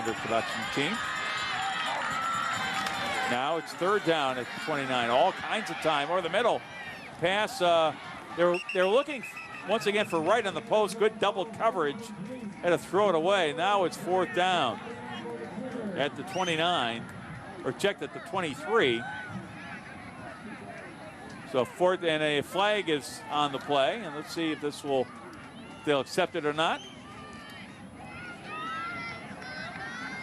Thunder production team. Now it's third down at 29. All kinds of time over the middle. Pass. They're looking once again for right on the post. Good double coverage. Had to throw it away. Now it's fourth down at the 29, or checked at the 23. So fourth, and a flag is on the play, and let's see if they'll accept it or not.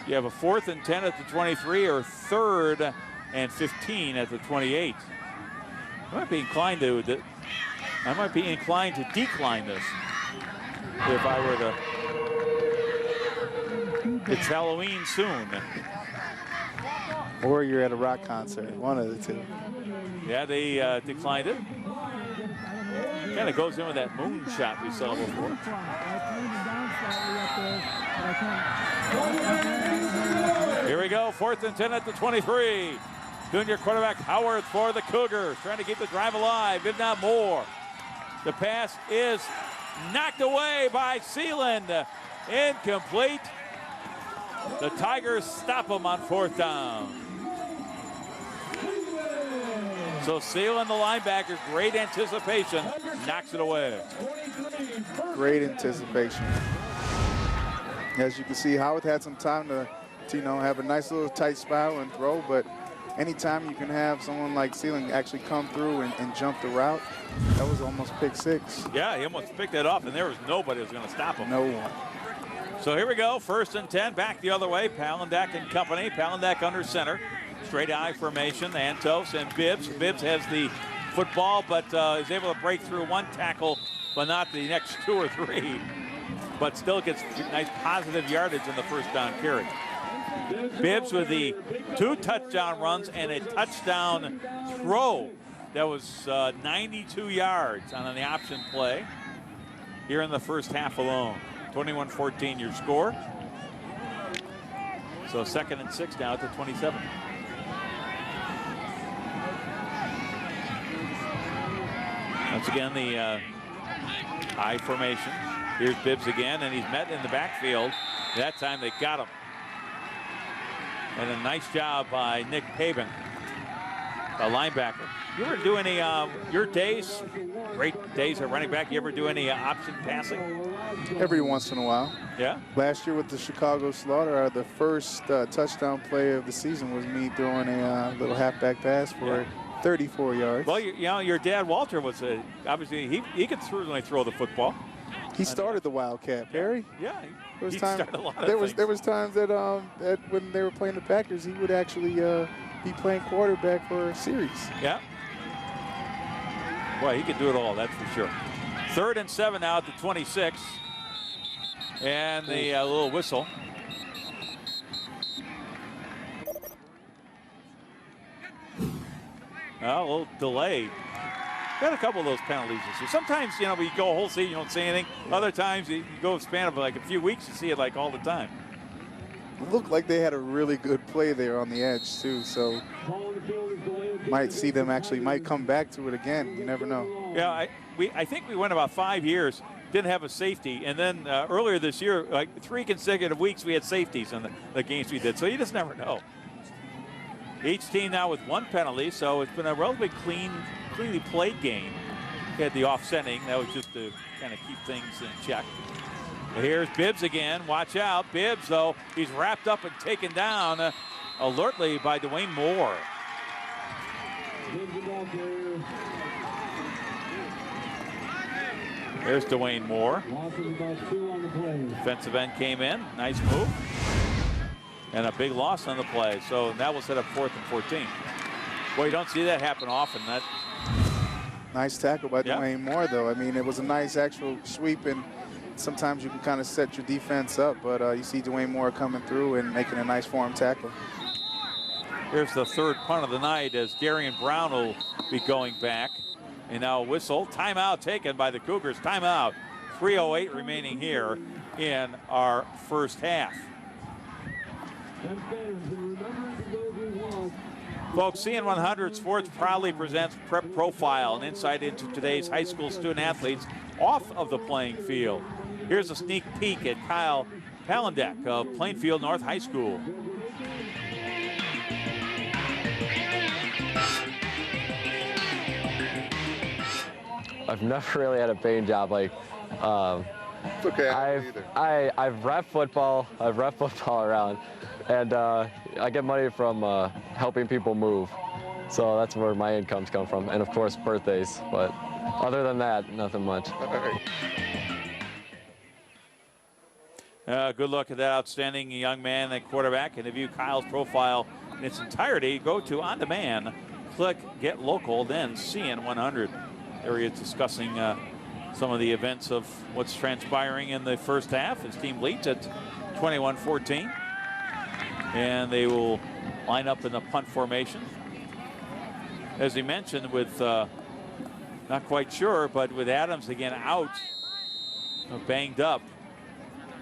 You have a 4th and 10 at the 23, or 3rd and 15 at the 28. I might be inclined to decline this if I were to. It's Halloween soon. Or you're at a rock concert, one of the two. Yeah, they declined it. Kind of goes in with that moon shot we saw before. Here we go, 4th and 10 at the 23. Junior quarterback Howard for the Cougars, trying to keep the drive alive, if not more. The pass is knocked away by Sealand. Incomplete. The Tigers stop him on 4th down. So Sealand, the linebacker, great anticipation, knocks it away. Great anticipation. As you can see, Howard had some time to have a nice little tight spiral and throw, but anytime you can have someone like Sealand actually come through and jump the route, that was almost pick 6. Yeah, he almost picked it off, and there was nobody who was going to stop him. No one. So here we go, 1st and 10, back the other way. Palandak and company. Palandak under center. Straight eye formation, Antos and Bibbs. Bibbs has the football, but is able to break through one tackle, but not the next 2 or 3. But still gets nice positive yardage in the first down carry. Bibbs with the 2 touchdown runs and a touchdown throw that was 92 yards on the option play here in the first half alone. 21-14 your score. So 2nd and 6 now at the 27. Once again, the I formation. Here's Bibbs again, and he's met in the backfield. That time they got him. And a nice job by Nick Paben, the linebacker. You ever do any, your days, great days at running back, you ever do any option passing? Every once in a while. Yeah? Last year with the Chicago Slaughter, the first touchdown play of the season was me throwing a little halfback pass for 34 yards. Well, your dad, Walter, was obviously, he could certainly throw the football. He started the Wildcat, Perry. Yeah, there was he time, started a lot of there things. was times that when they were playing the Packers, he would actually be playing quarterback for a series. Yeah. Boy, he could do it all, that's for sure. 3rd and 7 now at the 26. And the little whistle. Well, a little delay. Got a couple of those penalties this year. Sometimes, you go a whole season, you don't see anything. Other times, you go a span of like a few weeks, you see it like all the time. It looked like they had a really good play there on the edge, too. So might see them might come back to it again. You never know. Yeah, I think we went about 5 years, didn't have a safety. And then earlier this year, like 3 consecutive weeks, we had safeties in the games we did. So you just never know. Each team now with 1 penalty, so it's been a relatively cleanly played game. We had the offsetting. That was just to kind of keep things in check. Here's Bibbs again. Watch out. Bibbs, though, he's wrapped up and taken down alertly by Dwayne Moore. There's Dwayne Moore. Defensive end came in. Nice move. And a big loss on the play. So that will set up 4th and 14. Boy, you don't see that happen often. Nice tackle by Dwayne Moore, though. I mean, it was a nice actual sweep, and sometimes you can kind of set your defense up, but you see Dwayne Moore coming through and making a nice form tackle. Here's the 3rd punt of the night as Darian Brown will be going back. And now a whistle. Timeout taken by the Cougars. Timeout. 3:08 remaining here in our first half. Folks, CN100 Sports proudly presents Prep Profile, an insight into today's high school student athletes off of the playing field. Here's a sneak peek at Kyle Palandak of Plainfield North High School. I've never really had a paying job. Like, It's okay. I've rep football. I've rep football around, and I get money from helping people move. So that's where my incomes come from, and of course birthdays. But other than that, nothing much. Good look at that outstanding young man, that quarterback. And to view Kyle's profile in its entirety, go to On Demand, click Get Local, then CN100. There he is discussing some of the events of what's transpiring in the first half. His team leads at 21-14. And they will line up in the punt formation. As he mentioned, with not quite sure, but with Adams again out, banged up.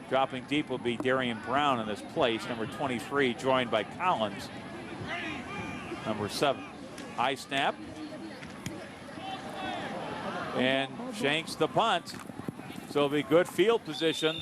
Dropping deep will be Darian Brown in this place, number 23, joined by Collins, number 7. High snap. And Shanks the punt. So it'll be good field position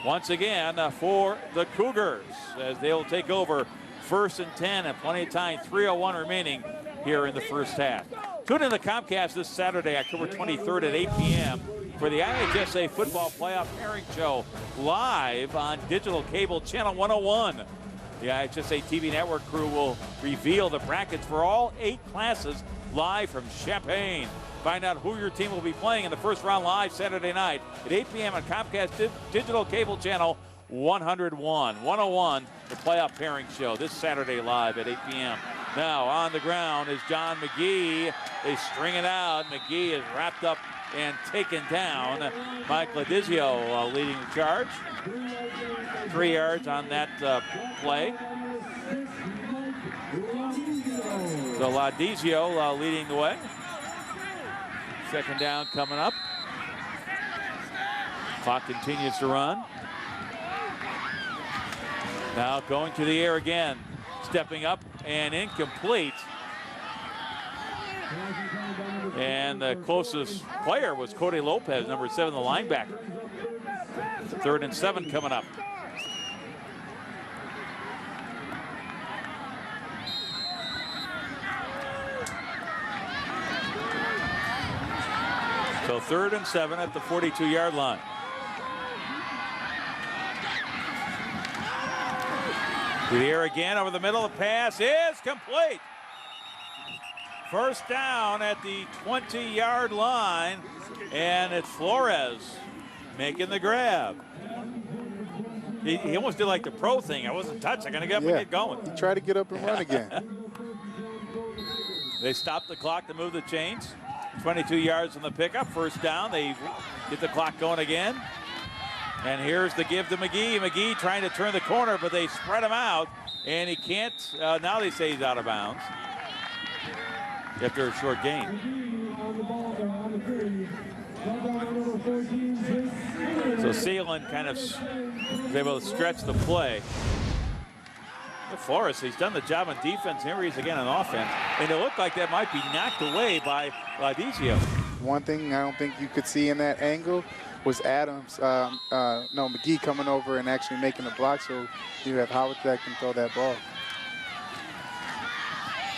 once again for the Cougars as they'll take over 1st and 10 and plenty of time, 3:01 remaining here in the first half. Tune in to Comcast this Saturday, October 23rd at 8 p.m. for the IHSA Football Playoff Pairing Show live on digital cable channel 101. The IHSA TV network crew will reveal the brackets for all 8 classes live from Champaign. Find out who your team will be playing in the first round live Saturday night at 8 p.m. on Comcast digital cable channel 101, the playoff pairing show this Saturday live at 8 p.m. Now on the ground is John McGee. They string it out. McGee is wrapped up and taken down. Mike Ladizio leading the charge. 3 yards on that play. So Ladizio leading the way. Second down coming up. Clock continues to run. Now going to the air again. Stepping up and incomplete. And the closest player was Cody Lopez, number 7, the linebacker. 3rd and 7 coming up. So 3rd and 7 at the 42-yard line. To the air again over the middle. The pass is complete. First down at the 20-yard line, and it's Flores making the grab. He almost did like the pro thing. I wasn't touched. I'm going to get up and get going. He tried to get up and run again. They stopped the clock to move the chains. 22 yards on the pickup. First down. They get the clock going again. And here's the give to McGee. McGee trying to turn the corner, but they spread him out, and he can't. Now they say he's out of bounds after a short gain. So Sealand kind of was able to stretch the play. Flores, he's done the job on defense. Here he is again on offense. And it looked like that might be knocked away by Ladizio. One thing I don't think you could see in that angle was Adams, McGee coming over and actually making the block, so you have Howard that can throw that ball.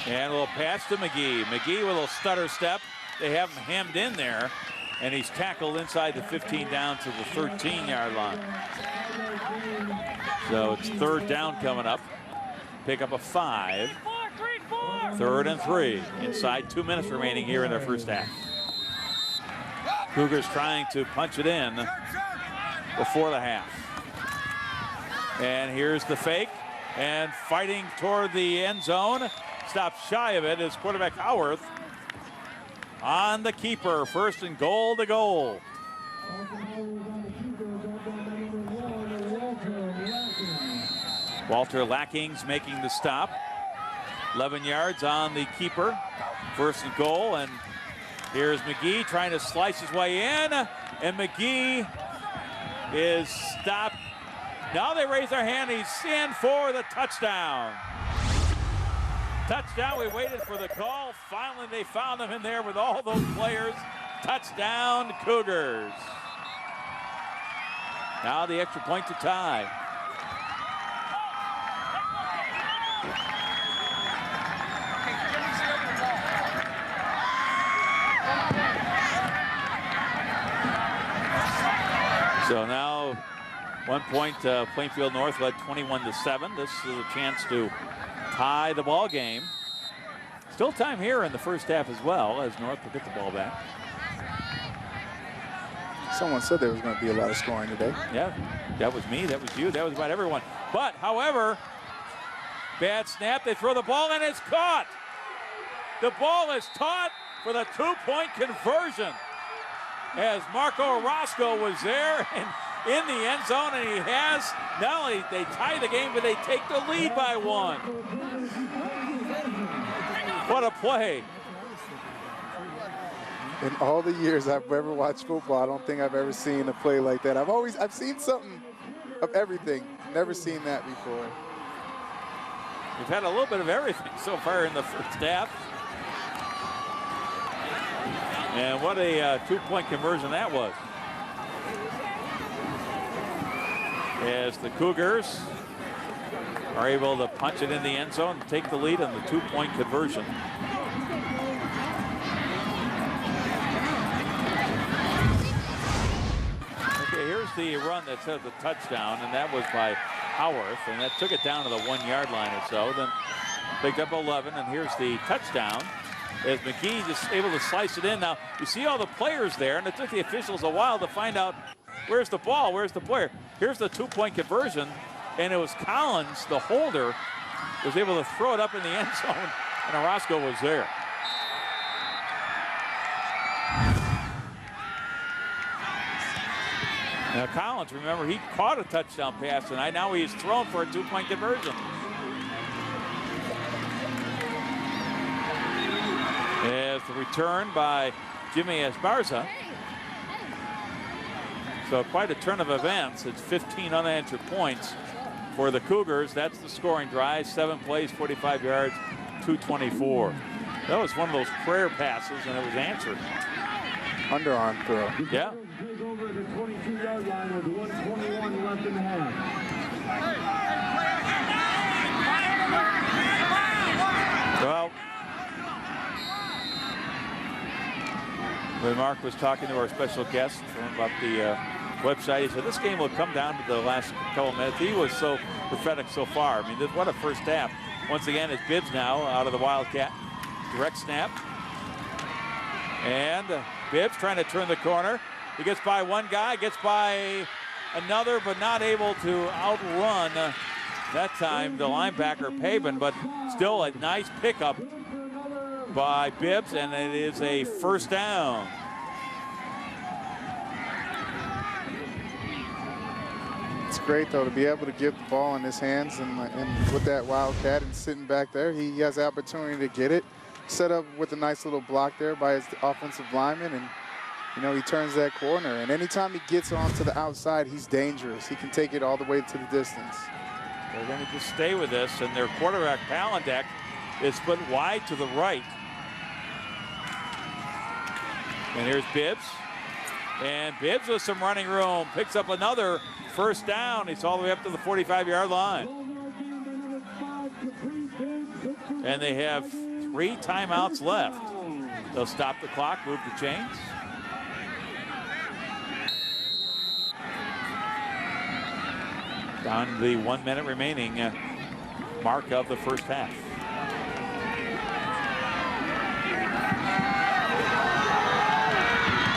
And a little pass to McGee. McGee with a little stutter step. They have him hemmed in there, and he's tackled inside the 15 down to the 13-yard line. So it's 3rd down coming up. Pick up a 5. 3rd and 3. Inside 2 minutes remaining here in their first half. Cougars trying to punch it in before the half. And here's the fake. And fighting toward the end zone. Stopped shy of it is quarterback Howarth. On the keeper. 1st and goal to goal. Walter Lackings making the stop. 11 yards on the keeper. 1st and goal. And here's McGee trying to slice his way in. And McGee is stopped. Now they raise their hand. He's in for the touchdown. Touchdown. We waited for the call. Finally, they found him in there with all those players. Touchdown, Cougars. Now the extra point to tie. So now 1 point, Plainfield North led 21-7. This is a chance to tie the ball game. Still time here in the first half as well, as North will get the ball back. Someone said there was going to be a lot of scoring today. Yeah, that was me, that was you, that was about everyone. But, however, bad snap, they throw the ball and it's caught. The ball is caught for the 2-point conversion. As Marco Orozco was there and in the end zone, and he has, not only they tie the game, but they take the lead by 1. What a play. In all the years I've ever watched football, I don't think I've ever seen a play like that. I've seen something of everything. Never seen that before. We've had a little bit of everything so far in the first half. And what a 2-point conversion that was. As the Cougars are able to punch it in the end zone and take the lead on the 2-point conversion. Okay, here's the run that says the touchdown, and that was by Howarth, and that took it down to the 1-yard line or so. Then picked up 11, and here's the touchdown as McGee just able to slice it in. Now, you see all the players there, and it took the officials a while to find out where's the ball, where's the player. Here's the 2-point conversion, and it was Collins, the holder, was able to throw it up in the end zone, and Orozco was there. Now Collins, remember, he caught a touchdown pass tonight. Now he's thrown for a 2-point conversion. As the return by Jimmy Esparza. So quite a turn of events. It's 15 unanswered points for the Cougars. That's the scoring drive. 7 plays, 45 yards, 224. That was one of those prayer passes, and it was answered. Underarm throw. Yeah. Take over the 22-yard line with 1:21 left in the half. Well, when Mark was talking to our special guest about the website, he said this game will come down to the last couple of minutes. He was so prophetic so far. I mean, what a first half. Once again, it's Bibbs now out of the Wildcat. Direct snap. And Bibbs trying to turn the corner. He gets by one guy, gets by another, but not able to outrun that time the linebacker Pabin, but still a nice pickup by Bibbs, and it is a first down. It's great, though, to be able to get the ball in his hands and with that Wildcat and sitting back there, he has the opportunity to get it. Set up with a nice little block there by his offensive lineman, and you know, he turns that corner, and anytime he gets onto the outside, he's dangerous. He can take it all the way to the distance. They're going to just stay with this, and their quarterback, Palandek, is split wide to the right. And here's Bibbs. And Bibbs with some running room, picks up another first down. He's all the way up to the 45-yard line. And they have 3 timeouts left. They'll stop the clock, move the chains. Down to the 1 minute remaining mark of the first half.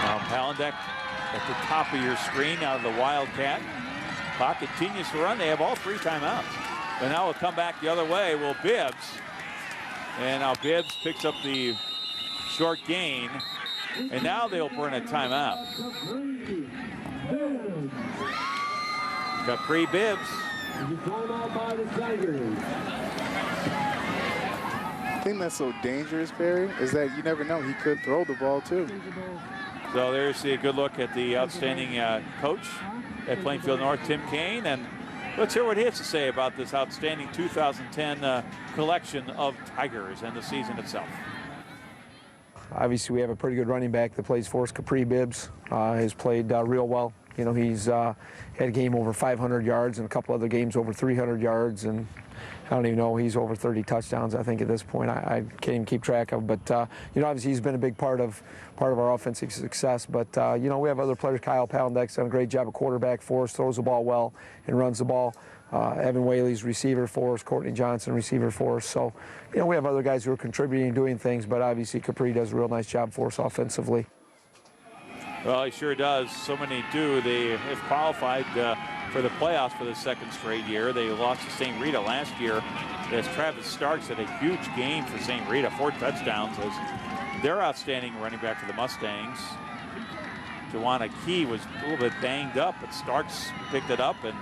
Now Palandek at the top of your screen out of the Wildcat. Clock continues to run. They have all 3 timeouts. But now we'll come back the other way. Will Bibbs. And now Bibbs picks up the short gain. And now they'll burn a timeout. Capri Bibbs. The thing that's so dangerous, Barry, is that you never know. He could throw the ball, too. So there's a good look at the outstanding coach at Plainfield North, Tim Kane. And let's hear what he has to say about this outstanding 2010 collection of Tigers and the season itself. Obviously, we have a pretty good running back that plays for us. Capri Bibbs has played real well You know, he's had a game over 500 yards and a couple other games over 300 yards, and I don't even know, he's over 30 touchdowns, I think, at this point. I can't even keep track of. But, you know, obviously he's been a big part of our offensive success. But, you know, we have other players. Kyle Palandek's done a great job at quarterback for us, throws the ball well and runs the ball. Evan Whaley's receiver for us, Courtney Johnson receiver for us. So, you know, we have other guys who are contributing and doing things, but obviously Capri does a real nice job for us offensively. Well, he sure does. So many do. They have qualified for the playoffs for the second straight year. They lost to St. Rita last year as Travis Starks had a huge game for St. Rita, 4 touchdowns as their outstanding running back for the Mustangs. Joanna Key was a little bit banged up, but Starks picked it up and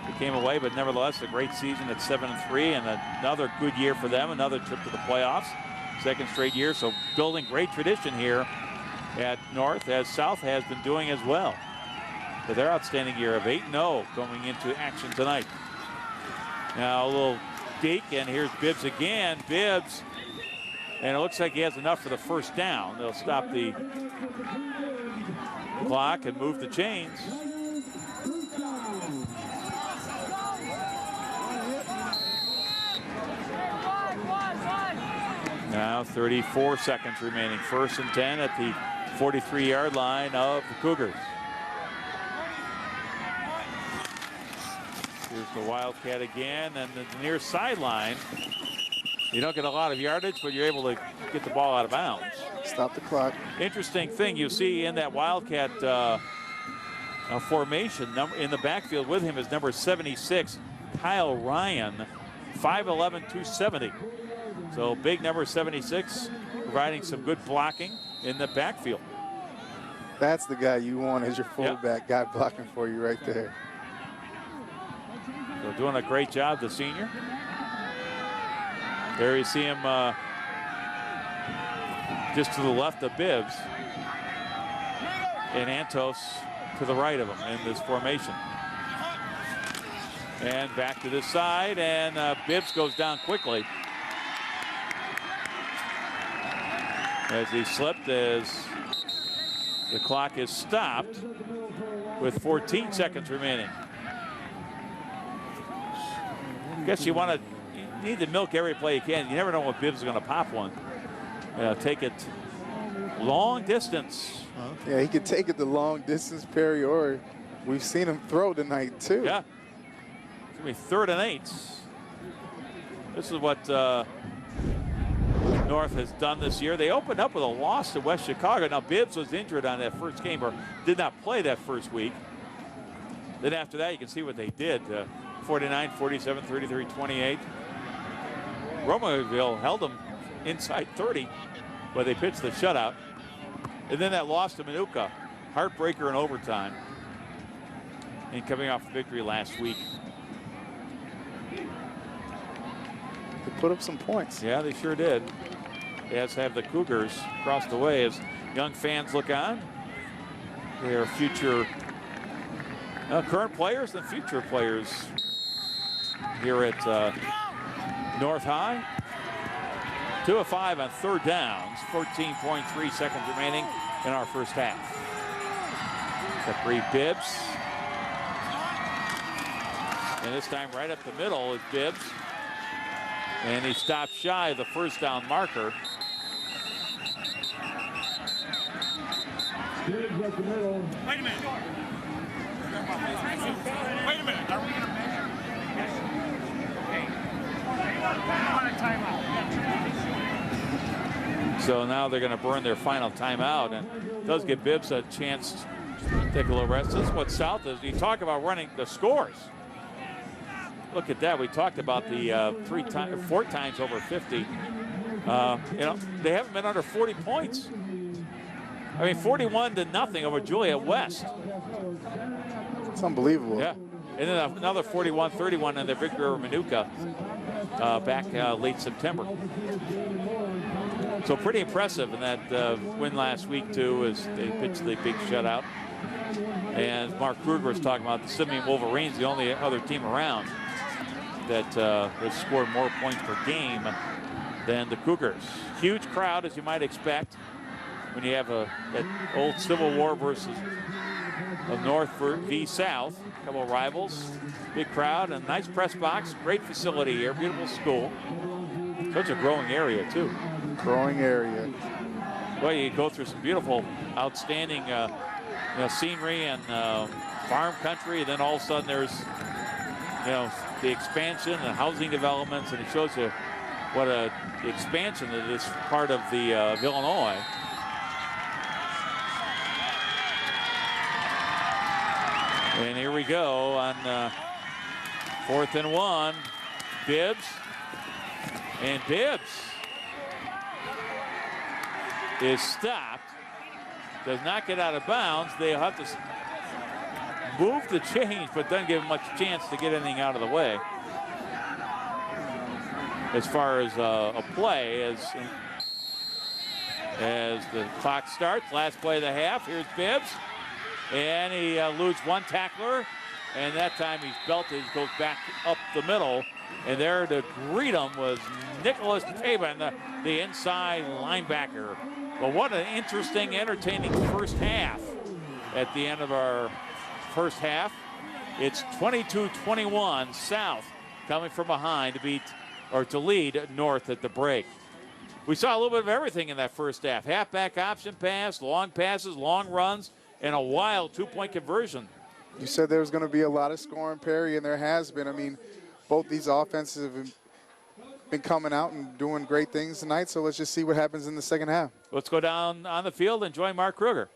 it came away. But nevertheless, a great season at 7-3 and another good year for them, another trip to the playoffs, second straight year. So building great tradition here at North, as South has been doing as well. For their outstanding year of 8-0 going into action tonight. Now a little deke, and here's Bibbs again. Bibbs, and it looks like he has enough for the first down. They'll stop the clock and move the chains. Now 34 seconds remaining. 1st and 10 at the 43-yard line of the Cougars. Here's the Wildcat again, and the near sideline. You don't get a lot of yardage, but you're able to get the ball out of bounds. Stop the clock. Interesting thing you see in that Wildcat formation, in the backfield with him is number 76, Kyle Ryan, 5'11", 270. So big number 76, providing some good blocking in the backfield. That's the guy you want as your fullback, guy blocking for you right there. So doing a great job, the senior. There you see him just to the left of Bibbs. And Antos to the right of him in this formation. And back to this side, and Bibbs goes down quickly. As he slipped, as the clock is stopped with 14 seconds remaining. Guess you need to milk every play you can. You never know when Bibbs is going to pop one. Take it long distance. Yeah, he could take it the long distance, Perry, or we've seen him throw tonight too. Yeah, it's going to be 3rd and 8. This is what North has done this year. They opened up with a loss to West Chicago. Now Bibbs was injured on that first game, or did not play that first week. Then after that, you can see what they did. 49, 47, 33, 28. Romeoville held them inside 30, but they pitched the shutout. And then that loss to Manuka, heartbreaker in overtime. And coming off a victory last week. They put up some points. Yeah, they sure did. As have the Cougars across the way as young fans look on. They are future, current players and future players here at North High. 2 of 5 on 3rd downs. 14.3 seconds remaining in our first half. Capri Bibbs. And this time right up the middle is Bibbs. And he stopped shy of the first down marker. Bibbs at the middle. Wait a minute. Wait a minute. Are we going to measure? Yes. Okay. I want a timeout. So now they're going to burn their final timeout, and it does give Bibbs a chance to take a little rest. This is what South is. You talk about running the scores. Look at that. We talked about the 4 times over 50. You know, they haven't been under 40 points. I mean, 41-0 over Juliet West. It's unbelievable. Yeah. And then another 41-31 in their victory over Manuka back late September. So pretty impressive in that win last week, too, as they pitched the big shutout. And Mark Kruger was talking about the Simeon Wolverines, the only other team around that has scored more points per game than the Cougars. Huge crowd, as you might expect, when you have that old Civil War versus of North v. South. A couple of rivals, big crowd, and nice press box. Great facility here, beautiful school. Such a growing area, too. Growing area. Well, you go through some beautiful, outstanding scenery and farm country, and then all of a sudden there's the expansion and housing developments, and it shows you what a expansion of this part of Illinois. And here we go on 4th and 1. Bibbs. And Bibbs is stopped. Does not get out of bounds. They have to move the change, but doesn't give him much chance to get anything out of the way. As far as a play, as the clock starts, last play of the half. Here's Bibbs. And he eludes one tackler, and that time he's belted, goes back up the middle, and there to greet him was Nicholas Tabin, the inside linebacker. But what an interesting, entertaining first half. At the end of our first half, it's 22-21, South coming from behind to lead North at the break. We saw a little bit of everything in that first half. Halfback option pass, long passes, long runs, and a wild two-point conversion. You said there was going to be a lot of scoring, Perry, and there has been. I mean, both these offenses have been coming out and doing great things tonight, so let's just see what happens in the second half. Let's go down on the field and join Mark Kruger.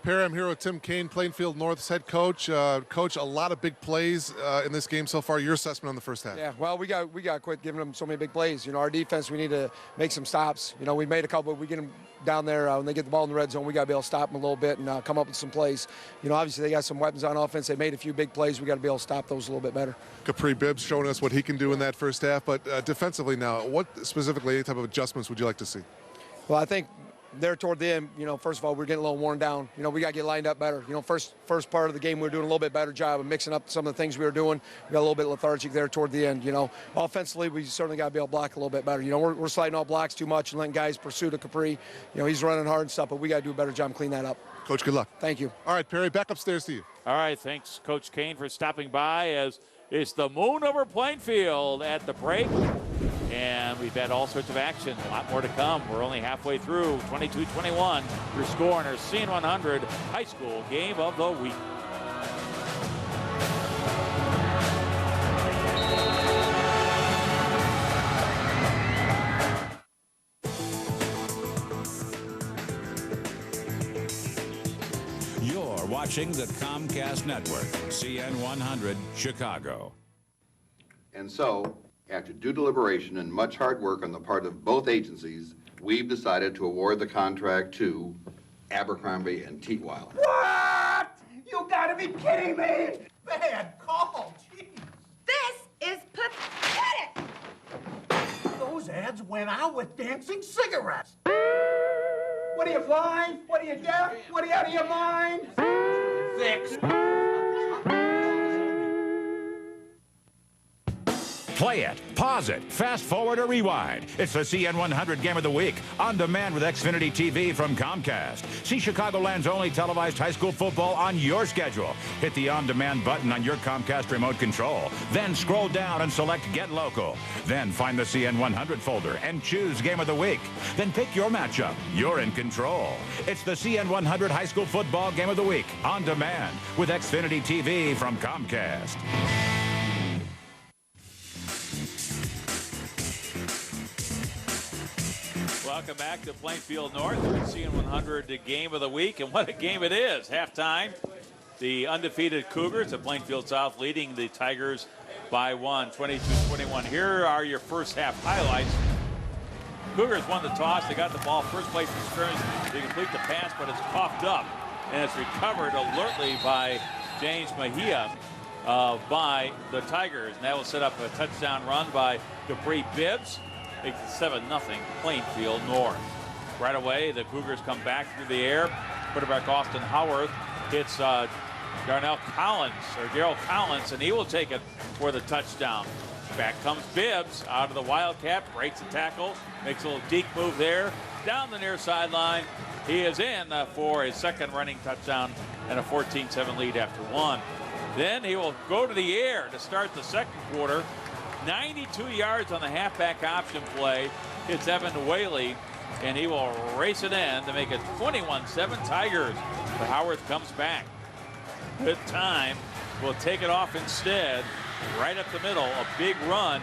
Perry, I'm here with Tim Kane, Plainfield North's head coach. Coach, a lot of big plays in this game so far. Your assessment on the first half? Yeah, well, we got to quit giving them so many big plays. Our defense, we need to make some stops. We made a couple. We get them down there when they get the ball in the red zone. We got to be able to stop them a little bit and come up with some plays. Obviously they got some weapons on offense. They made a few big plays. We got to be able to stop those a little bit better. Capri Bibbs showing us what he can do in that first half. But defensively now, what specifically, any type of adjustments would you like to see? Well, I think there toward the end, first of all, we're getting a little worn down. We got to get lined up better. First part of the game, we were doing a little bit better job of mixing up some of the things we were doing. We got a little bit lethargic there toward the end. Offensively, we certainly got to be able to block a little bit better. We're sliding off blocks too much and letting guys pursue to Capri. He's running hard and stuff, but we got to do a better job cleaning that up. Coach, good luck. Thank you. All right, Perry, back upstairs to you. All right, thanks, Coach Kane, for stopping by as it's the moon over Plainfield at the break. And we've had all sorts of action, a lot more to come. We're only halfway through, 22-21. Your score in our CN100 High School Game of the Week. You're watching the Comcast Network, CN100 Chicago. And so, after due deliberation and much hard work on the part of both agencies, we've decided to award the contract to Abercrombie and Teetweiler. What? You gotta be kidding me! Bad call, jeez. This is pathetic! Those ads went out with dancing cigarettes. What are you, blind? What are you, deaf? What are you, out of your mind? Fix. Play it, pause it, fast forward or rewind. It's the CN100 Game of the Week, on demand with Xfinity TV from Comcast. See Chicagoland's only televised high school football on your schedule. Hit the on-demand button on your Comcast remote control. Then scroll down and select Get Local. Then find the CN100 folder and choose Game of the Week. Then pick your matchup. You're in control. It's the CN100 High School Football Game of the Week, on demand with Xfinity TV from Comcast. Welcome back to Plainfield North. We're at CN100 Game of the Week, and what a game it is. Halftime, the undefeated Cougars of Plainfield South leading the Tigers by 22-21. Here are your first half highlights. Cougars won the toss. They got the ball first place in scrimmage. They complete the pass, but it's coughed up, and it's recovered alertly by James Mejia by the Tigers. And that will set up a touchdown run by Capri Bibbs. Makes it 7-0 Plainfield North. Right away, the Cougars come back through the air. Quarterback Austin Howarth hits Darnell Collins, or Daryl Collins, and he will take it for the touchdown. Back comes Bibbs out of the Wildcat, breaks the tackle, makes a little deke move there, down the near sideline. He is in for his second running touchdown and a 14-7 lead after one. Then he will go to the air to start the second quarter. 92 yards on the halfback option play. Hits Evan Whaley, and he will race it in to make it 21-7 Tigers. But Howarth comes back. Good time. Will take it off instead. Right up the middle, a big run.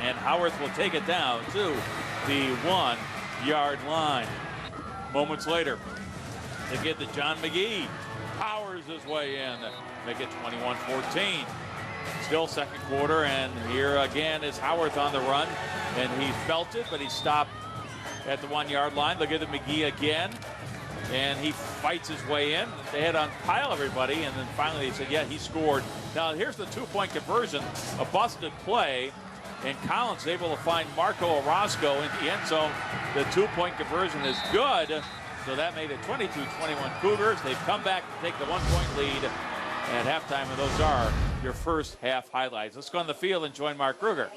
And Howarth will take it down to the 1-yard line. Moments later, they get to John McGee. Powers his way in. Make it 21-14. Still second quarter, and here again is Howarth on the run. And he felt it, but he stopped at the 1-yard line. Look at the McGee again. And he fights his way in. They had to unpile everybody, and then finally they said, yeah, he scored. Now here's the two-point conversion, a busted play, and Collins is able to find Marco Orozco in the end zone. The two-point conversion is good, so that made it 22-21 Cougars. They've come back to take the one-point lead at halftime, and those are your first half highlights. Let's go on the field and join Mark Kruger.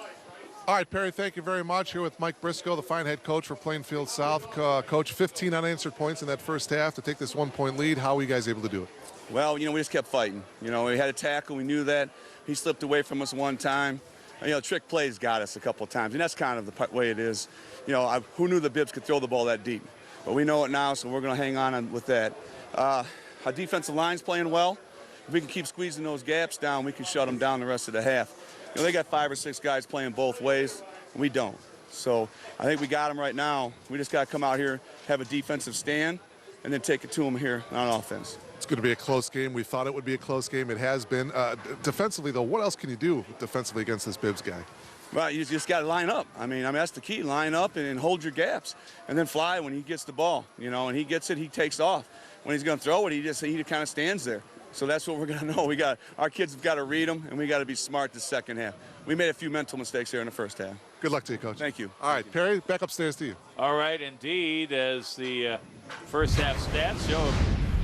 All right, Perry, thank you very much. Here with Mike Briscoe, the fine head coach for Plainfield South. Coach, 15 unanswered points in that first half to take this one-point lead. How were you guys able to do it? Well, we just kept fighting. We had a tackle. We knew that. He slipped away from us one time. Trick plays got us a couple of times, and that's kind of the way it is. Who knew the Bibbs could throw the ball that deep? But we know it now, so we're going to hang on with that. Our defensive line's playing well. If we can keep squeezing those gaps down, we can shut them down the rest of the half. They got 5 or 6 guys playing both ways, and we don't. So I think we got them right now. We just got to come out here, have a defensive stand, and then take it to them here on offense. It's going to be a close game. We thought it would be a close game. It has been. Defensively, though, what else can you do defensively against this Bibbs guy? Well, you just got to line up. I mean, that's the key. Line up and hold your gaps, and then fly when he gets the ball. And he gets it, he takes off. When he's going to throw it, he kind of stands there. So that's what we're going to know. Our kids have got to read them, and we got to be smart the second half. We made a few mental mistakes here in the first half. Good luck to you, Coach. Thank you. All right, Perry, back upstairs to you. All right, indeed, as the first half stats show,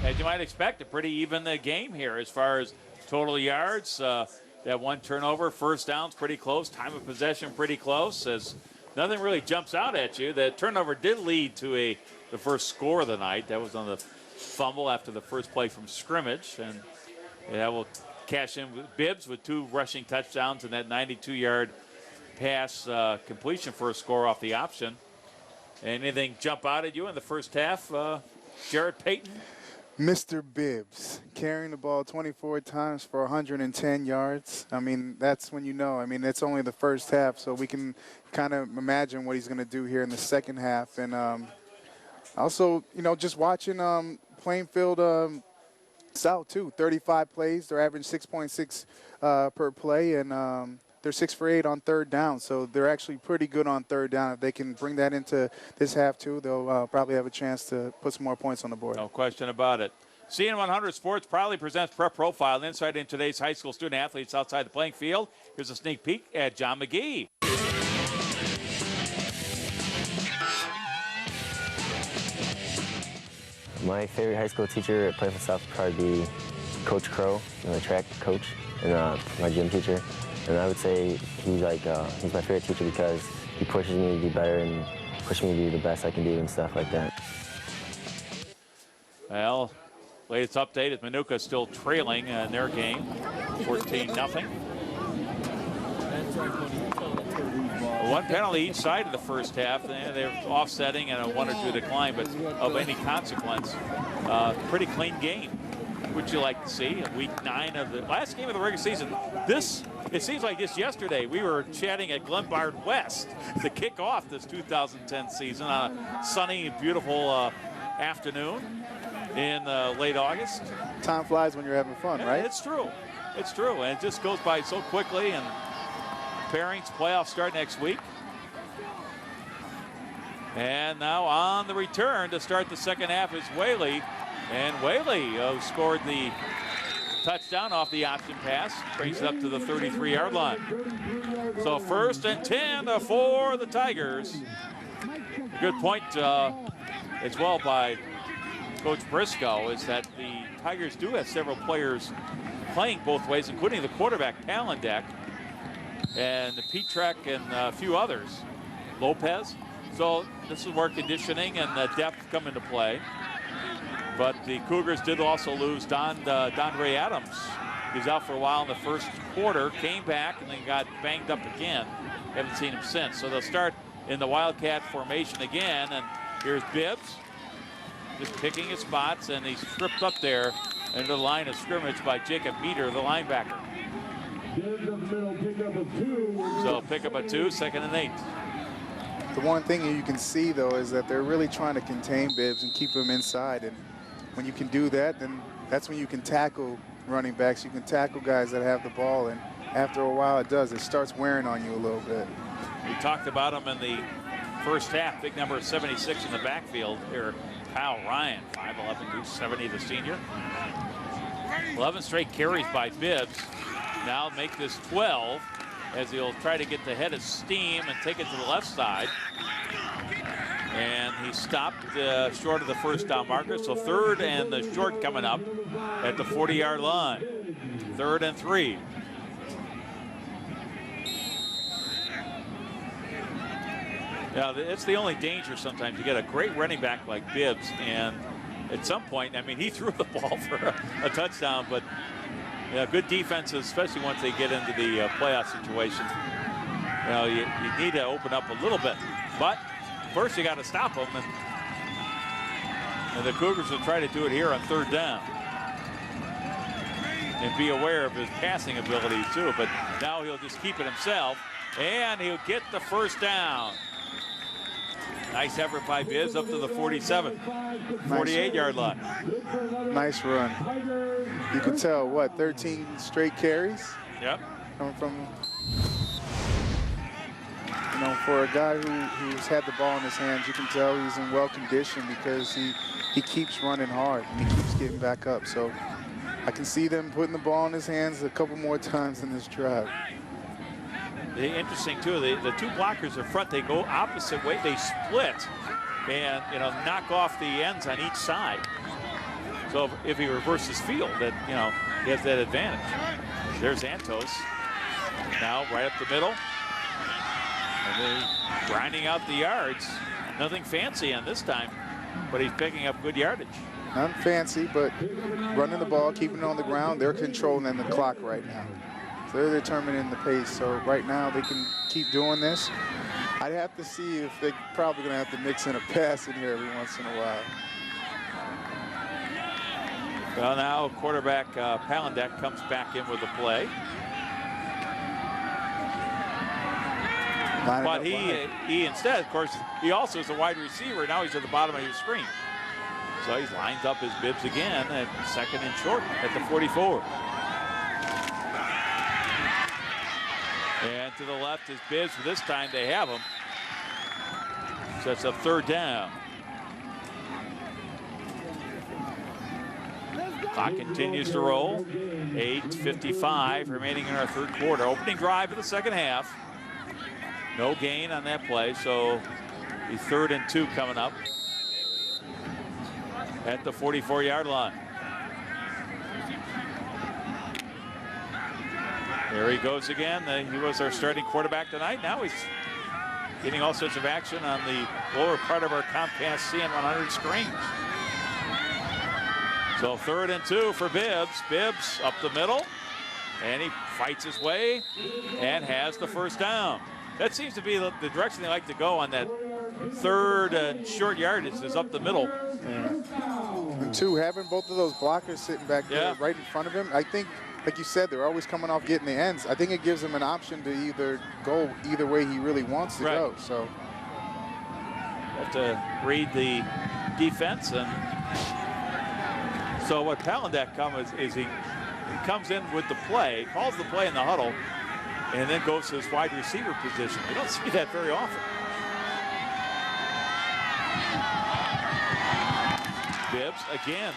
as you might expect, a pretty even game here as far as total yards. That one turnover, first down's pretty close, time of possession pretty close, as nothing really jumps out at you. The turnover did lead to the first score of the night. That was on the fumble after the first play from scrimmage, and that will cash in with Bibbs with 2 rushing touchdowns and that 92-yard pass completion for a score off the option. Anything jump out at you in the first half, Jarrett Payton? Mr. Bibbs carrying the ball 24 times for 110 yards. I mean, that's when you know. I mean, it's only the first half, so we can kind of imagine what he's going to do here in the second half. And also, just watching Plainfield South, too. 35 plays. They're averaging 6.6 per play, and they're 6 for 8 on third down. So they're actually pretty good on third down. If they can bring that into this half, too, they'll probably have a chance to put some more points on the board. No question about it. CN100 Sports proudly presents Prep Profile, an insight into today's high school student athletes outside the playing field. Here's a sneak peek at John McGee. My favorite high school teacher at Plainfield South would probably be Coach Crow, my track coach, and my gym teacher. And I would say he's my favorite teacher because he pushes me to do better and pushes me to do the best I can do and stuff like that. Well, latest update is Manuka still trailing in their game, 14-0. One penalty each side of the first half. They're offsetting and a 1 or 2 decline, but of any consequence, pretty clean game. Would you like to see week 9 of the last game of the regular season? It seems like just yesterday we were chatting at Glenbard West to kick off this 2010 season on a sunny, beautiful afternoon in late August. Time flies when you're having fun, right? It's true. It's true, and it just goes by so quickly. And pairings playoffs start next week. And now on the return to start the second half is Whaley. And Whaley, who scored the touchdown off the option pass, brings it up to the 33-yard line. So 1st and 10 for the Tigers. Good point as well by Coach Briscoe is that the Tigers do have several players playing both ways, including the quarterback, Palandek, and Petrak and a few others, Lopez. So this is where conditioning and depth come into play. But the Cougars did also lose Dondre Adams. He was out for a while in the first quarter, came back, and then got banged up again. Haven't seen him since. So they'll start in the Wildcat formation again. And here's Bibbs, just picking his spots, and he's stripped up there into the line of scrimmage by Jacob Meter, the linebacker. So pick up a 2, 2nd and 8. The one thing you can see, though, is that they're really trying to contain Bibbs and keep him inside. And when you can do that, then that's when you can tackle running backs. You can tackle guys that have the ball. And after a while, it starts wearing on you a little bit. We talked about him in the first half. Big number 76 in the backfield here. Kyle Ryan, 5'11", 270, the senior. 11 straight carries by Bibbs. Now make this 12 as he'll try to get the head of steam and take it to the left side. And he stopped short of the first down marker. So 3rd and the short coming up at the 40-yard line. 3rd and 3. Yeah, it's the only danger sometimes. You get a great running back like Bibbs, and at some point, I mean, he threw the ball for a touchdown, but yeah, good defenses, especially once they get into the playoff situation, you need to open up a little bit. But first, you got to stop them, and the Cougars will try to do it here on 3rd down. And be aware of his passing ability, too. But now he'll just keep it himself, and he'll get the first down. Nice effort by Bibbs up to the 47, 48-yard line. Nice run. You can tell, 13 straight carries? Yep. Coming from, for a guy who's had the ball in his hands, you can tell he's in well conditioned because he keeps running hard and he keeps getting back up. So I can see them putting the ball in his hands a couple more times in this drive. Interesting too, the 2 blockers in front, they go opposite way, they split and knock off the ends on each side. So if he reverses field, that he has that advantage. There's Antos now right up the middle, and they're grinding out the yards. Nothing fancy on this time, but he's picking up good yardage. Not fancy, but running the ball, keeping it on the ground. They're controlling the clock right now. They're determining the pace, so right now they can keep doing this. I'd have to see if they're probably going to have to mix in a pass in here every once in a while. Well, now quarterback Palandek comes back in with the play. But he instead, of course, he also is a wide receiver. Now he's at the bottom of your screen. So he's lined up his Bibbs again at 2nd and short at the 44. And to the left is Bibbs. This time they have him. So it's a 3rd down. Clock continues to roll. 8:55 remaining in our 3rd quarter. Opening drive of the 2nd half. No gain on that play, so the 3rd and 2 coming up at the 44-yard line. There he goes again. He was our starting quarterback tonight. Now he's getting all sorts of action on the lower part of our Comcast CN100 screens. So 3rd and 2 for Bibbs. Bibbs up the middle, and he fights his way and has the 1st down. That seems to be the direction they like to go on that 3rd and short yardage is up the middle. Yeah. And 2, having both of those blockers sitting back there right in front of him, I think, like you said, they're always coming off getting the ends. I think it gives him an option to either go either way he really wants to go. So have to read the defense, and so what Palandek comes is he comes in with the play, calls the play in the huddle, and then goes to his wide receiver position. We don't see that very often. Bibbs again.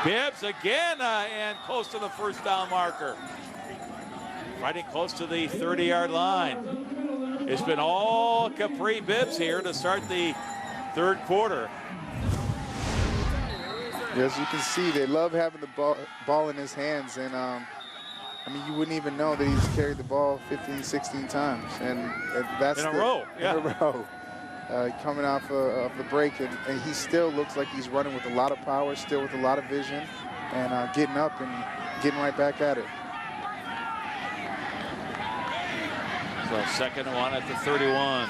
Bibbs again, and close to the 1st down marker. Riding close to the 30-yard line. It's been all Capri Bibbs here to start the 3rd quarter. As you can see, they love having the ball in his hands, and I mean, you wouldn't even know that he's carried the ball 15, 16 times, and that's in a row. In a row. coming off of the break, and he still looks like he's running with a lot of power, still with a lot of vision, and getting up and getting right back at it. So 2nd and 1 at the 31.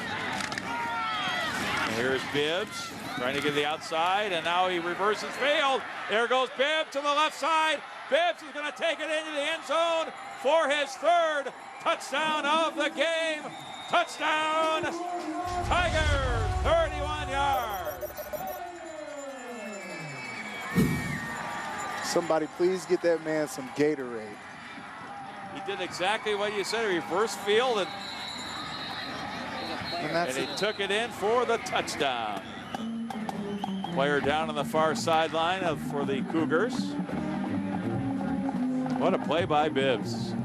And here's Bibbs trying to get the outside, and now he reverses field. There goes Bibbs to the left side. Bibbs is going to take it into the end zone for his 3rd touchdown of the game. Touchdown, Tigers, 31 yards. Somebody please get that man some Gatorade. He did exactly what you said, a reverse field, and he took it in for the touchdown. Player down on the far sideline for the Cougars. What a play by Bibbs.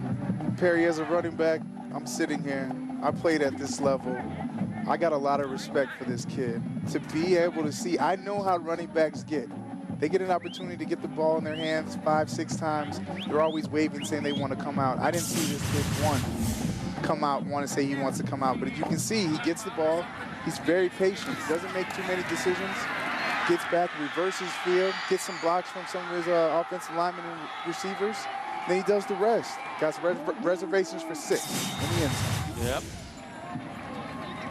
Perry, as a running back, I'm sitting here. I played at this level. I got a lot of respect for this kid. To be able to see, I know how running backs get. They get an opportunity to get the ball in their hands 5, 6 times. They're always waving, saying they want to come out. I didn't see this kid come out, want to say he wants to come out. But as you can see, he gets the ball. He's very patient. He doesn't make too many decisions. Gets back, reverses field, gets some blocks from some of his offensive linemen and receivers. Then he does the rest. Got reservations for 6 in the end zone. Yep.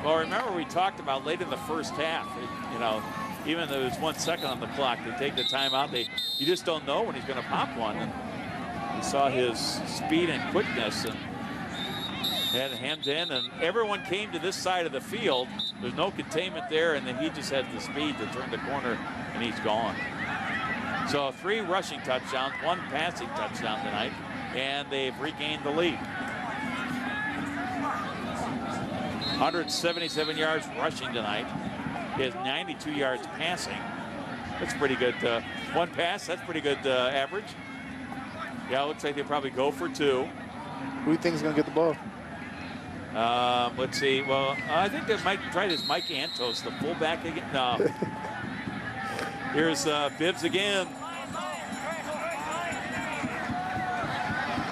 Well, remember we talked about late in the first half, you know, even though there's 1 second on the clock, they take the timeout. You just don't know when he's going to pop one. And you saw his speed and quickness, and had hemmed in, and everyone came to this side of the field. There's no containment there, and then he just has the speed to turn the corner, and he's gone. So 3 rushing touchdowns, 1 passing touchdown tonight, and they've regained the lead. 177 yards rushing tonight. He has 92 yards passing. That's pretty good. 1 pass, that's pretty good average. Yeah, it looks like they probably go for 2. Who do you think is going to get the ball? Let's see. Well, I think they might try this Mike Antos, the fullback again. No. Here's Bibbs again.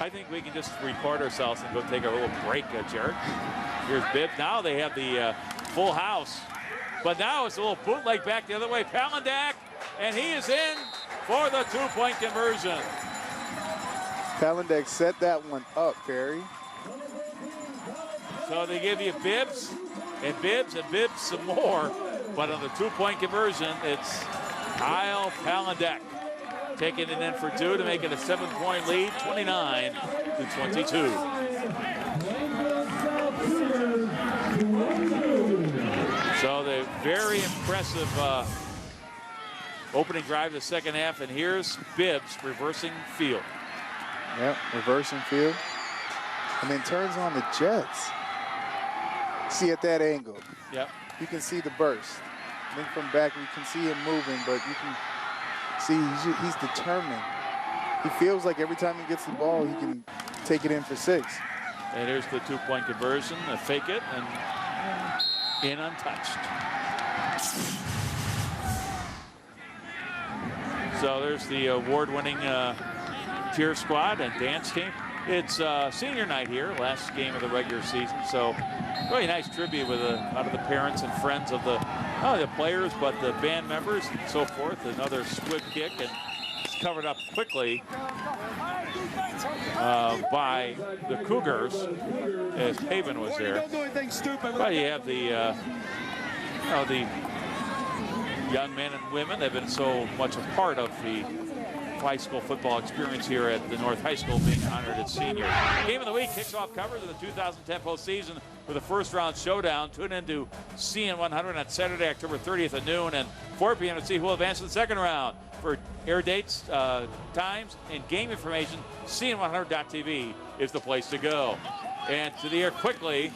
I think we can just record ourselves and go take a little break, Jared. Here's Bibbs. Now they have the full house. But now it's a little bootleg back the other way. Palandak, and he is in for the 2-point conversion. Palandak set that one up, Perry. So they give you Bibbs and Bibbs and Bibbs some more. But on the 2-point conversion, it's Kyle Palandak taking it in for 2 to make it a 7-point lead, 29-22. So the very impressive opening drive of the second half, and here's Bibbs reversing field. Yep, reversing field. And then turns on the Jets. See at that angle. Yep. You can see the burst. I think from back you can see him moving, but you can see he's determined. He feels like every time he gets the ball, he can take it in for 6. And here's the 2-point conversion, a fake it, and in untouched. So there's the award-winning cheer squad and dance team. It's senior night here, last game of the regular season. So really nice tribute with a lot of the parents and friends of the, not only the players, but the band members and so forth. Another squib kick, and it's covered up quickly by the Cougars as Haven was there. But you have the, the young men and women. They've been so much a part of the high school football experience here at the North High School, being honored its senior. Game of the week kicks off coverage of the 2010 postseason with a first-round showdown. Tune into CN100 on Saturday, October 30th at noon and 4 p.m. to see who will advance to the second round. For air dates, times, and game information, CN100.tv is the place to go. And to the air quickly.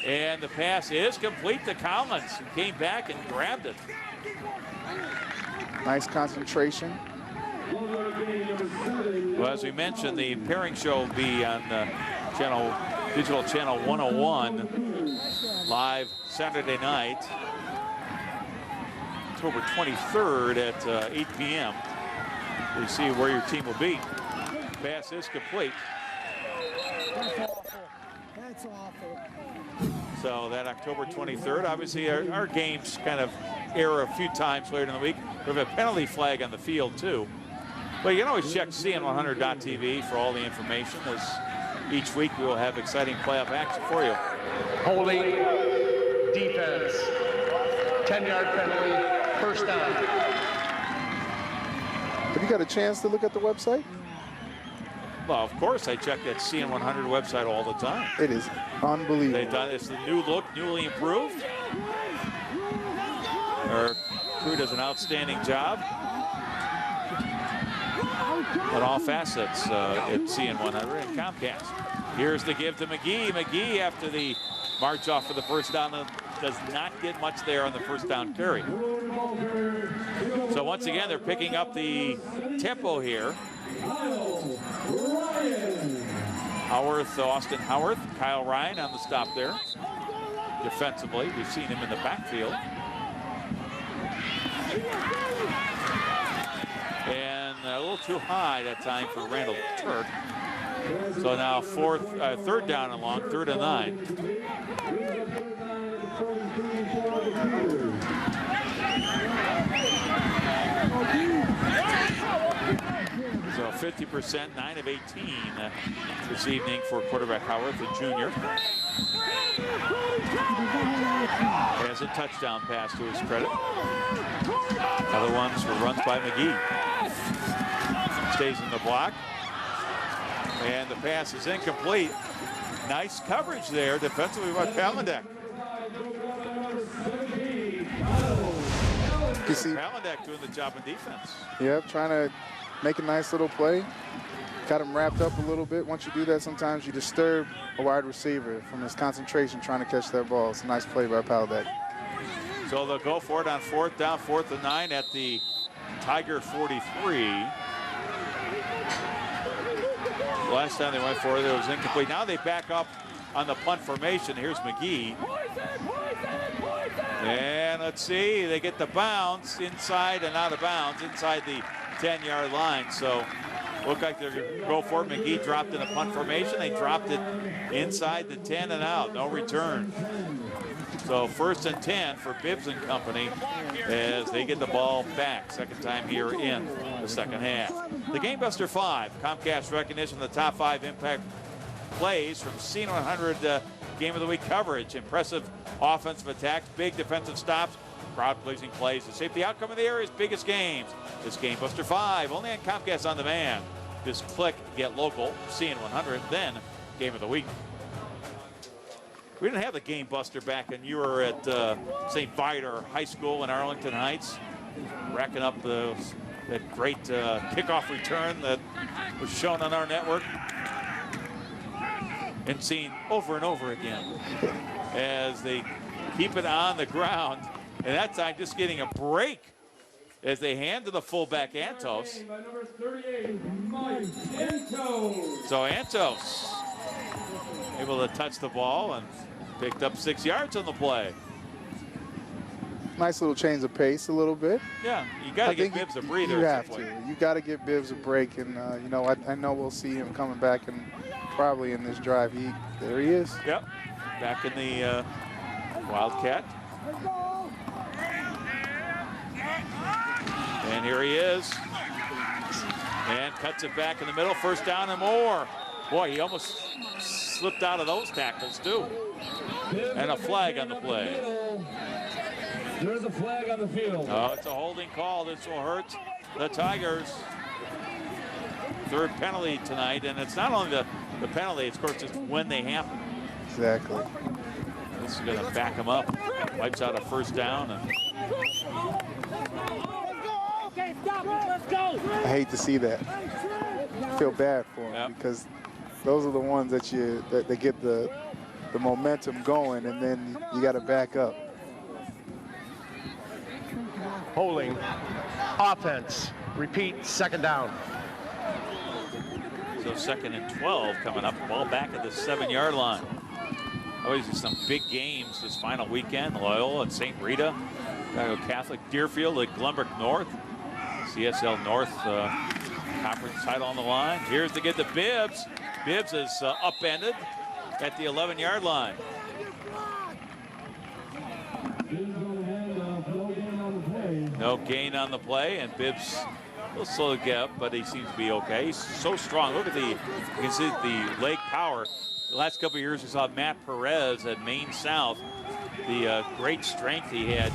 And the pass is complete to Collins, who came back and grabbed it. Nice concentration. Well, as we mentioned, the pairing show will be on digital channel 101 live Saturday night, October 23rd at 8 p.m. You see where your team will be. Pass is complete. That's awful. That's awful. So that October 23rd, obviously our games kind of air a few times later in the week. We have a penalty flag on the field too. But you can always check CN100.tv for all the information, as each week we will have exciting playoff action for you. Holding, defense, 10-yard penalty, first down. Have you got a chance to look at the website? Well, of course, I check that CN100 website all the time. It is unbelievable. They've done it's the new look, newly improved. Our crew does an outstanding job on all facets at CN100 and Comcast. Here's the give to McGee. McGee, after the march off for the first down, does not get much there on the first down carry. So once again, they're picking up the tempo here. Howarth, Austin Howarth, Kyle Ryan on the stop there. Defensively, we've seen him in the backfield. And a little too high that time for Randall Turk. So now third down and long, 3rd and 9. So 50%, 9 of 18 this evening for quarterback Howard, the junior. Has a touchdown pass to his credit. Other ones were runs by McGee. Stays in the block. And the pass is incomplete. Nice coverage there defensively by Palandek. You see Palandek doing the job in defense. Yep, trying to make a nice little play. Got him wrapped up a little bit. Once you do that, sometimes you disturb a wide receiver from his concentration trying to catch that ball. It's a nice play by Palandek. So they'll go for it on 4th down, 4th and 9 at the Tiger 43. Last time they went for it, it was incomplete. Now they back up on the punt formation. Here's McGee. And let's see, they get the bounce inside and out of bounds inside the 10-yard line. So look like they're going to go for it. McGee dropped in a punt formation. They dropped it inside the 10 and out. No return. So 1st and 10 for Bibbs and company as they get the ball back. Second time here in the second half. The Game Buster 5, Comcast recognition of the top 5 impact plays from CN100 Game of the Week coverage. Impressive offensive attacks, big defensive stops, crowd-pleasing plays to shape the outcome of the area's biggest games. This Game Buster 5, only on Comcast On Demand. Just click Get Local, CN100, then Game of the Week. We didn't have the Game Buster back when you were at St. Viator High School in Arlington Heights, racking up that great kickoff return that was shown on our network and seen over and over again as they keep it on the ground. And that time just getting a break as they hand to the fullback Antos. So Antos able to touch the ball and picked up 6 yards on the play. Nice little change of pace a little bit. Yeah, you got to give Bibbs a breather. You have to. You got to give Bibbs a break, and you know, I know we'll see him coming back, and probably in this drive, there he is. Yep, back in the Wildcat. And here he is, and cuts it back in the middle. 1st down and more. Boy, he almost slipped out of those tackles too. And a flag on the play. There's a flag on the field. Oh, it's a holding call. This will hurt the Tigers. 3rd penalty tonight, and it's not only the penalty, it's of course just when they happen. Exactly. This is going to back them up. Wipes out a 1st down. And I hate to see that. I feel bad for him because those are the ones that get the momentum going, and then you got to back up. Holding, offense, repeat, 2nd down. So 2nd and 12 coming up. Ball back at the 7-yard line. Always some big games this final weekend. Loyola and St. Rita. Chicago Catholic, Deerfield at Glenbrook North. CSL North conference title on the line. Here's to get the Bibbs. Bibbs is upended at the 11-yard line. No gain on the play, and Bibbs a little slow to get up, but he seems to be okay. He's so strong. Look at you can see the leg power. The last couple of years we saw Matt Perez at Maine South, the great strength he had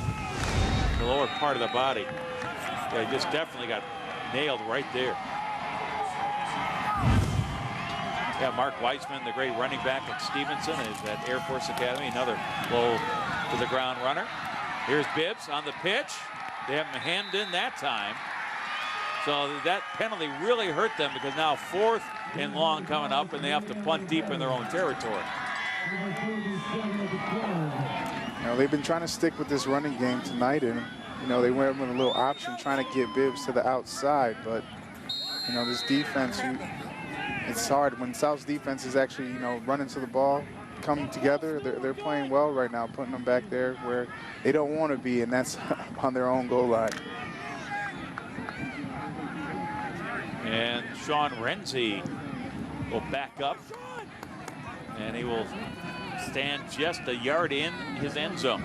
in the lower part of the body. Yeah, he just definitely got nailed right there. Yeah, Mark Weissman, the great running back at Stevenson, is at Air Force Academy, another low to the ground runner. Here's Bibbs on the pitch. They haven't hemmed in that time. So that penalty really hurt them because now 4th and long coming up, and they have to punt deep in their own territory. They've been trying to stick with this running game tonight, and they went with a little option trying to get Bibbs to the outside, but this defense, it's hard when South's defense is actually running to the ball, coming together. They're playing well right now, putting them back there where they don't want to be, and that's on their own goal line. And Sean Renzi will back up, and he will stand just a yard in his end zone.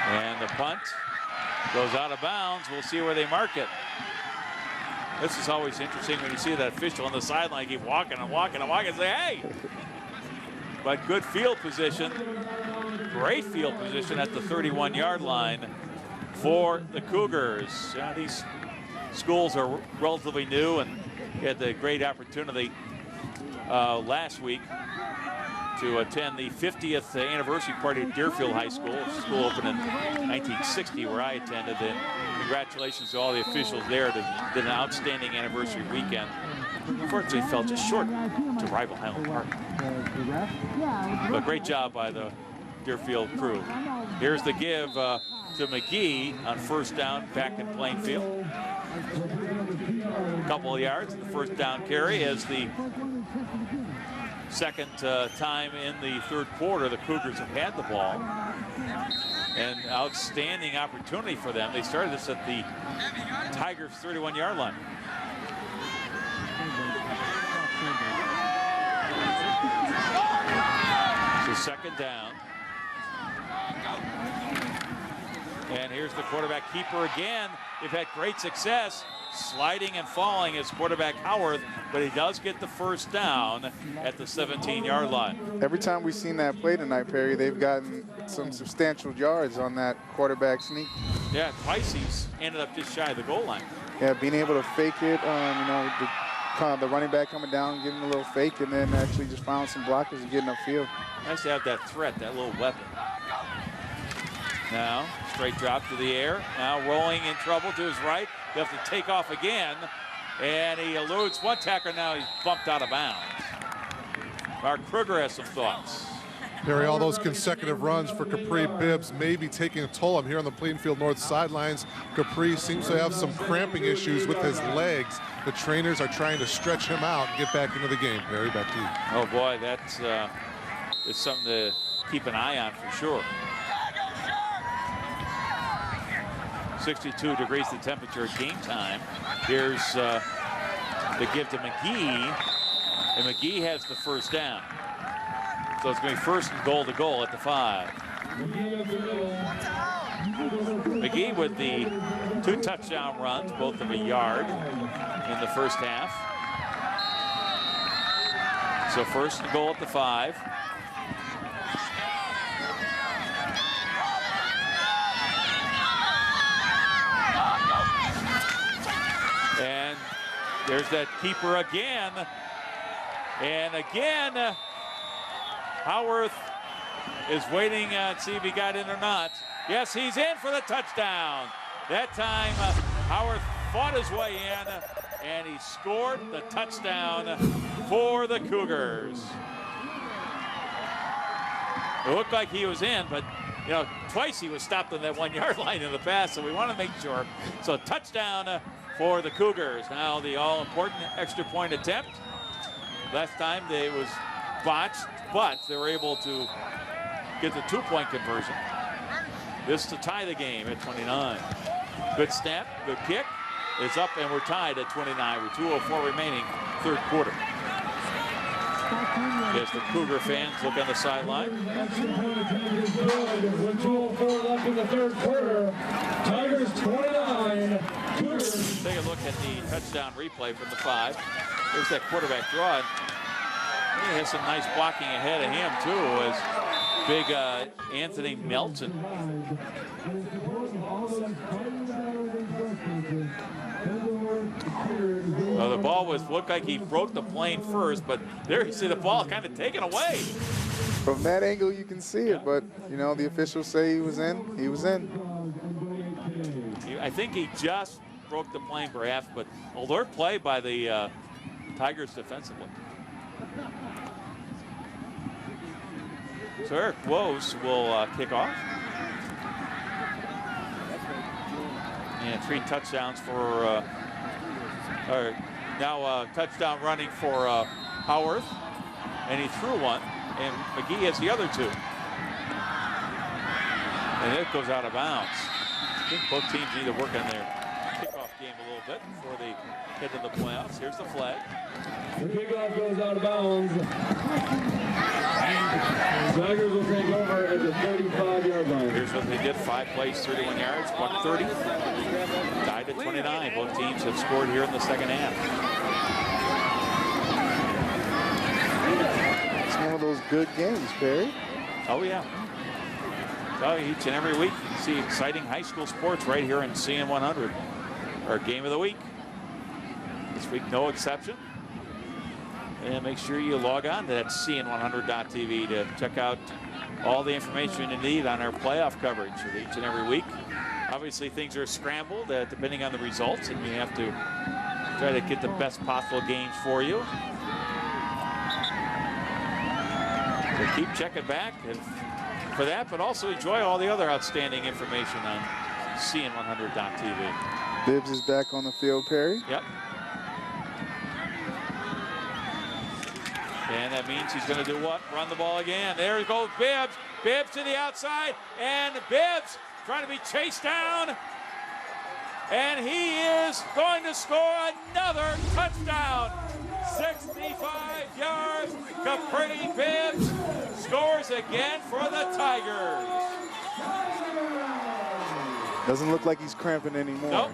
And the punt goes out of bounds. We'll see where they mark it. This is always interesting when you see that official on the sideline keep walking and walking and walking and say, hey! But good field position. Great field position at the 31-yard line for the Cougars. These schools are relatively new, and had the great opportunity last week to attend the 50th anniversary party at Deerfield High School. The school opened in 1960, where I attended. And congratulations to all the officials there that did an outstanding anniversary weekend. Unfortunately, fell just short to rival Highland Park. But great job by the Deerfield crew. Here's the give to McGee on 1st down back in Plainfield. A couple of yards, the 1st down carry as the second time in the 3rd quarter the Cougars have had the ball. An outstanding opportunity for them. They started this at the Tigers' 31-yard line. So 2nd down. And here's the quarterback keeper again. They've had great success sliding and falling as quarterback Howard, but he does get the 1st down at the 17-yard line. Every time we've seen that play tonight, Perry, they've gotten some substantial yards on that quarterback sneak. Yeah, twice he's ended up just shy of the goal line. Yeah, being able to fake it, the running back coming down, giving a little fake, and then actually just found some blockers and getting upfield. Nice to have that threat, that little weapon. Now, straight drop to the air. Now rolling in trouble to his right. He'll have to take off again. And he eludes one tackler. Now he's bumped out of bounds. Mark Kruger has some thoughts. Perry, all those consecutive runs for Capri Bibbs may be taking a toll. I'm here on the Plainfield North sidelines. Capri seems to have some cramping issues with his legs. The trainers are trying to stretch him out and get back into the game. Perry, back to you. Oh boy, that's it's something to keep an eye on for sure. 62 degrees the temperature at game time. Here's the give to McGee, and McGee has the 1st down. So it's going to be 1st and goal to goal at the 5. McGee with the 2 touchdown runs, both of a yard in the 1st half. So 1st and goal at the 5. And there's that keeper again. And again, Howarth is waiting to see if he got in or not. Yes, he's in for the touchdown. That time, Howarth fought his way in, and he scored the touchdown for the Cougars. It looked like he was in, but twice he was stopped on that 1-yard line in the pass, so we want to make sure. So touchdown for the Cougars. Now the all-important extra point attempt. Last time it was botched, but they were able to get the 2-point conversion. This to tie the game at 29. Good snap, good kick. It's up, and we're tied at 29 with 2:04 remaining, 3rd quarter. As the Cougar fans look on the sideline. With 2:04 left in the third quarter. Tigers 29. Cougars. Take a look at the touchdown replay from the 5. There's that quarterback draw. He has some nice blocking ahead of him, too, as big Anthony Melton. Well, the ball looked like he broke the plane first, but there you see the ball kind of taken away. From that angle, you can see it, but, you know, the officials say he was in. He was in. I think he just broke the plane, perhaps, but alert play by the Tigers defensively. So Eric Woes will kick off. And 3 touchdowns for, now touchdown running for Howarth. And he threw one, and McGee has the other 2. And it goes out of bounds. I think both teams need to work on their kickoff game a little bit before they head to the playoffs. Here's the flag. The kickoff goes out of bounds. Tigers will take over at the 35-yard line. Here's what they did. 5 plays, 31 yards, 130. Tied at 29. Both teams have scored here in the second half. It's one of those good games, Perry. Oh, yeah. So each and every week you can see exciting high school sports right here in CN100. Our game of the week. This week, no exception. And make sure you log on to that CN100.tv to check out all the information you need on our playoff coverage of each and every week. Obviously, things are scrambled depending on the results, and we have to try to get the best possible games for you. So keep checking back and for that, but also enjoy all the other outstanding information on CN100.tv. Bibbs is back on the field, Perry. Yep. And that means he's going to do what? Run the ball again. There goes Bibbs. Bibbs to the outside. And Bibbs trying to be chased down. And he is going to score another touchdown. 65 yards. Capri Bibbs scores again for the Tigers. Doesn't look like he's cramping anymore. Nope.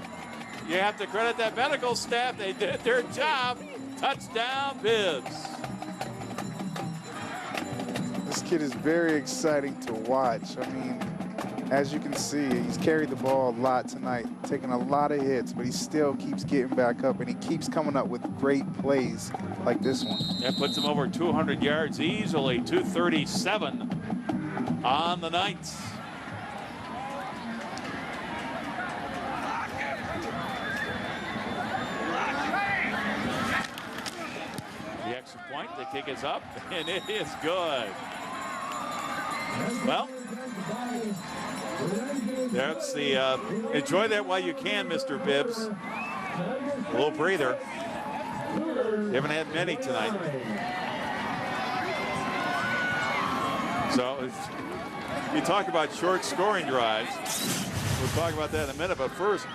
You have to credit that medical staff. They did their job. Touchdown, Bibbs. This kid is very exciting to watch. I mean, as you can see, he's carried the ball a lot tonight, taking a lot of hits, but he still keeps getting back up, and he keeps coming up with great plays like this one. That puts him over 200 yards easily, 237 on the night. The extra point, the kick is up, and it is good. Well, that's the, enjoy that while you can, Mr. Bibbs. A little breather. You haven't had many tonight. So, you talk about short scoring drives. We'll talk about that in a minute, but first,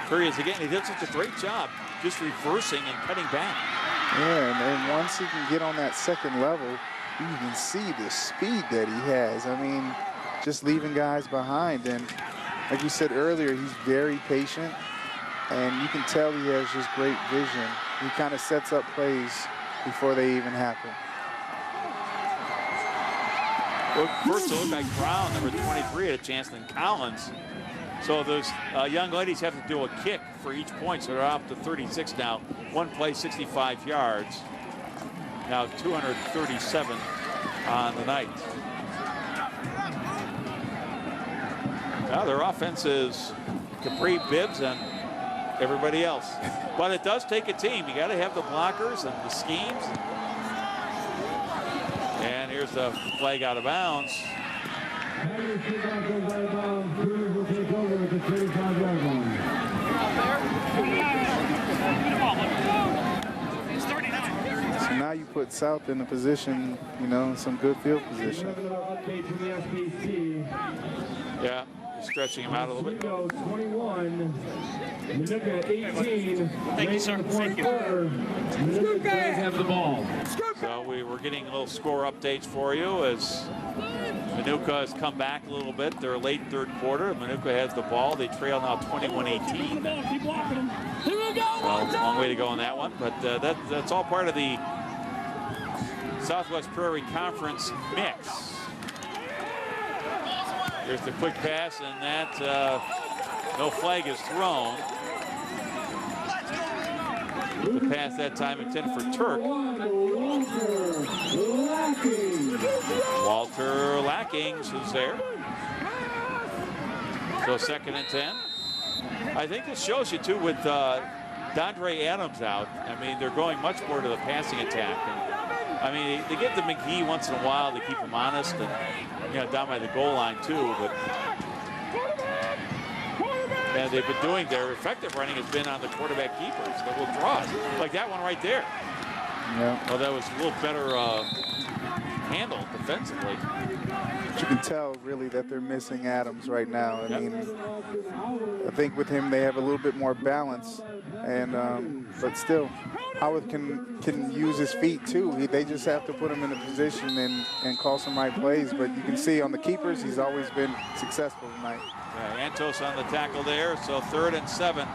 Curry is again, he did such a great job just reversing and cutting back. Yeah, and once he can get on that second level, you can see the speed that he has. I mean, just leaving guys behind. And like you said earlier, he's very patient. And you can tell he has just great vision. He kind of sets up plays before they even happen. Well, first it looked like Brown, number 23, had a chance, then Collins. So those young ladies have to do a kick for each point, so they're up to 36 now. One play, 65 yards. Now 237 on the night. Now their offense is Capri, Bibbs, and everybody else. But it does take a team. You got to have the blockers and the schemes. And here's the flag out of bounds. So now you put South in a position, you know, some good field position. Yeah, stretching him out a little bit. Manuka 18. Thank you, sir. Thank you. Manuka does have the ball. So we're getting a little score updates for you as Manuka has come back a little bit. They're late third quarter. Manuka has the ball. They trail now 21-18. Keep blocking him. Here we go. Well, long way to go on that one, but that's all part of the Southwest Prairie Conference mix. Here's the quick pass, and that no flag is thrown. The pass that time intended for Turk. Walter Lackings is there. So 2nd and 10. I think this shows you too with Dondre Adams out. I mean, they're going much more to the passing attack. And, I mean, they give the McGee once in a while to keep him honest and down by the goal line too. But and they've been doing their effective running has been on the quarterback keepers that will draw like that one right there. Yeah. Well, that was a little better handled defensively. But you can tell really that they're missing Adams right now. I mean, I think with him they have a little bit more balance, and but still, Howard can use his feet too. They just have to put him in a position and call some right plays. But you can see on the keepers, he's always been successful tonight. Antos on the tackle there, so 3rd and 7.